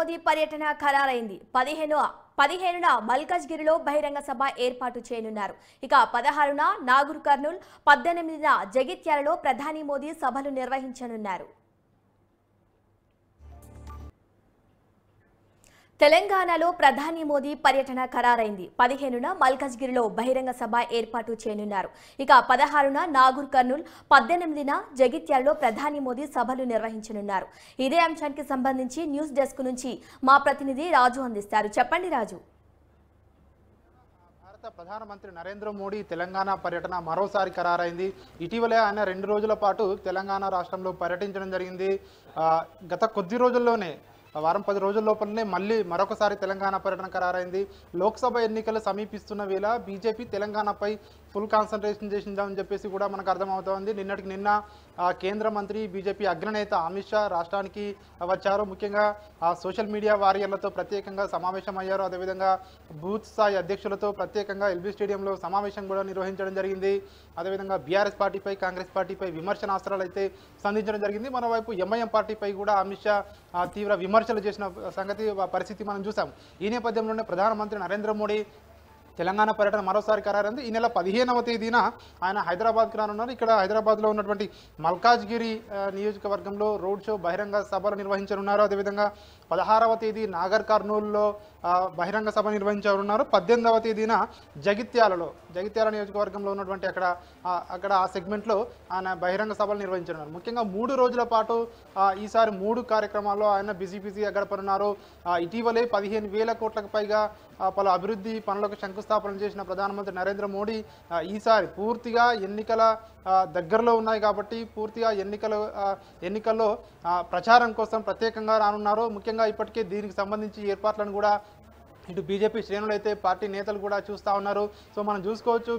మోదీ పర్యటన ఖరారైంది. 15న మల్కాజ్గిరిలో బహిరంగ సభ ఏర్పాటు చేయనున్నారు. ఇక 16న నాగర్ కర్నూల్, 18న జగిత్యాలలో ప్రధాని మోదీ సభలు నిర్వహించనున్నారు. తెలంగాణలో ప్రధాని మోదీ పర్యటన ఖరారైంది. 15న మల్కాజ్గిరిలో బహిరంగ సభ ఏర్పాటు చేయనున్నారు. ఇక 16న నాగర్ కర్నూల్, 18న జగిత్యాలలో ప్రధాని మోదీ సభలు నిర్వహించనున్నారు. ఇదే అంశానికి సంబంధించి న్యూస్ డెస్క్ నుంచి మా ప్రతినిధి రాజు అందిస్తారు. చెప్పండి రాజు. భారత ప్రధానమంత్రి నరేంద్ర మోడీ తెలంగాణ పర్యటన మరోసారి ఖరారైంది. ఇటీవలే ఆయన 2 రోజుల పాటు తెలంగాణ రాష్ట్రంలో పర్యటించడం జరిగింది. గత కొద్ది రోజుల్లోనే వారం 10 రోజుల లోపలనే మళ్ళీ మరొకసారి తెలంగాణ పర్యటన ఖరారైంది. లోక్సభ ఎన్నికలు సమీపిస్తున్న వేళ బీజేపీ తెలంగాణపై ఫుల్ కాన్సన్ట్రేషన్ చేసిందని చెప్పేసి కూడా మనకు అర్థమవుతోంది. నిన్న కేంద్ర మంత్రి బీజేపీ అగ్రనేత అమిత్ షా రాష్ట్రానికి వచ్చారు. ముఖ్యంగా సోషల్ మీడియా వారియర్లతో ప్రత్యేకంగా సమావేశం అయ్యారు. అదేవిధంగా బూత్ స్థాయి అధ్యక్షులతో ప్రత్యేకంగా ఎల్బీ స్టేడియంలో సమావేశం కూడా నిర్వహించడం జరిగింది. అదేవిధంగా బీఆర్ఎస్ పార్టీపై, కాంగ్రెస్ పార్టీపై విమర్శనాస్త్రాలు అయితే సంధించడం జరిగింది. మరోవైపు ఎంఐఎం పార్టీపై కూడా అమిత్ షా తీవ్ర విమర్శలు చేసిన పరిస్థితి మనం చూసాం. ఈ నేపథ్యంలోనే ప్రధానమంత్రి నరేంద్ర మోడీ తెలంగాణ పర్యటన మరోసారి ఖరారైంది. ఈ నెల 15వ తేదీన ఆయన హైదరాబాద్కి రానున్నారు. ఇక్కడ హైదరాబాద్లో ఉన్నటువంటి మల్కాజ్గిరి నియోజకవర్గంలో రోడ్ షో, బహిరంగ సభలు నిర్వహించనున్నారు. అదేవిధంగా 16వ తేదీ నాగర్ కర్నూల్లో బహిరంగ సభ నిర్వహించనున్నారు. 18వ తేదీన జగిత్యాల నియోజకవర్గంలో ఉన్నటువంటి అక్కడ ఆ సెగ్మెంట్లో ఆయన బహిరంగ సభలు నిర్వహించనున్నారు. ముఖ్యంగా 3 రోజుల పాటు ఈసారి 3 కార్యక్రమాల్లో ఆయన బిజీగా గడపనున్నారు. ఇటీవలే 15,000 కోట్లకు పైగా పలు అభివృద్ధి పనులకు శంకుస్థాపన చేసిన ప్రధానమంత్రి నరేంద్ర మోడీ ఈసారి పూర్తిగా ఎన్నికల దగ్గరలో ఉన్నాయి కాబట్టి పూర్తిగా ఎన్నికల్లో ప్రచారం కోసం ప్రత్యేకంగా రానున్నారు. ముఖ్యంగా ఇప్పటికే దీనికి సంబంధించి ఏర్పాట్లను కూడా ఇటు బీజేపీ శ్రేణులు అయితే పార్టీ నేతలు కూడా చూస్తూ ఉన్నారు. సో మనం చూసుకోవచ్చు,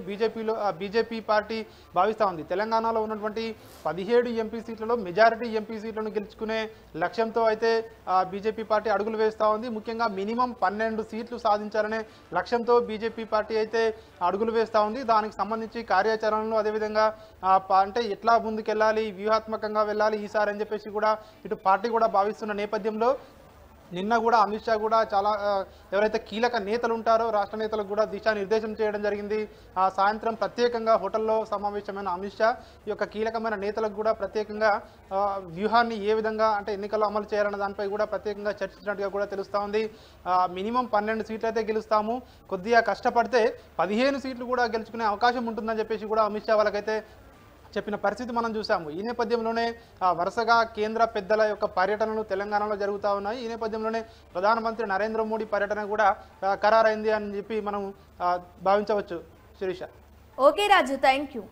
బీజేపీ పార్టీ భావిస్తూ ఉంది తెలంగాణలో ఉన్నటువంటి 17 ఎంపీ సీట్లలో మెజారిటీ ఎంపీ సీట్లను గెలుచుకునే లక్ష్యంతో అయితే బీజేపీ పార్టీ అడుగులు వేస్తూ ఉంది. ముఖ్యంగా మినిమం 12 సీట్లు సాధించాలనే లక్ష్యంతో బీజేపీ పార్టీ అయితే అడుగులు వేస్తూ ఉంది. దానికి సంబంధించి కార్యాచరణలు, అదేవిధంగా అంటే ఎట్లా ముందుకెళ్ళాలి, వ్యూహాత్మకంగా వెళ్ళాలి ఈసారి అని చెప్పేసి కూడా ఇటు పార్టీ కూడా భావిస్తున్న నేపథ్యంలో నిన్న కూడా అమిత్ షా కూడా చాలా ఎవరైతే కీలక నేతలు ఉంటారో రాష్ట్ర నేతలకు కూడా దిశానిర్దేశం చేయడం జరిగింది. సాయంత్రం ప్రత్యేకంగా హోటల్లో సమావేశమైన అమిత్ షా ఈ యొక్క కీలకమైన నేతలకు కూడా ప్రత్యేకంగా వ్యూహాన్ని ఏ విధంగా అంటే ఎన్నికల్లో అమలు చేయాలన్న దానిపై కూడా ప్రత్యేకంగా చర్చించినట్టుగా కూడా తెలుస్తూ ఉంది. మినిమం 12 సీట్లు అయితే గెలుస్తాము, కొద్దిగా కష్టపడితే 15 సీట్లు కూడా గెలుచుకునే అవకాశం ఉంటుందని చెప్పేసి కూడా అమిత్ షా వాళ్ళకైతే చెప్పిన పరిస్థితి మనం చూసాము. ఈ నేపథ్యంలోనే వరుసగా కేంద్ర పెద్దల యొక్క పర్యటనలు తెలంగాణలో జరుగుతూ ఉన్నాయి. ఈ నేపథ్యంలోనే ప్రధానమంత్రి నరేంద్ర మోడీ పర్యటన కూడా ఖరారైంది అని చెప్పి మనం భావించవచ్చు. Sirisha. Okay Raju, thank you.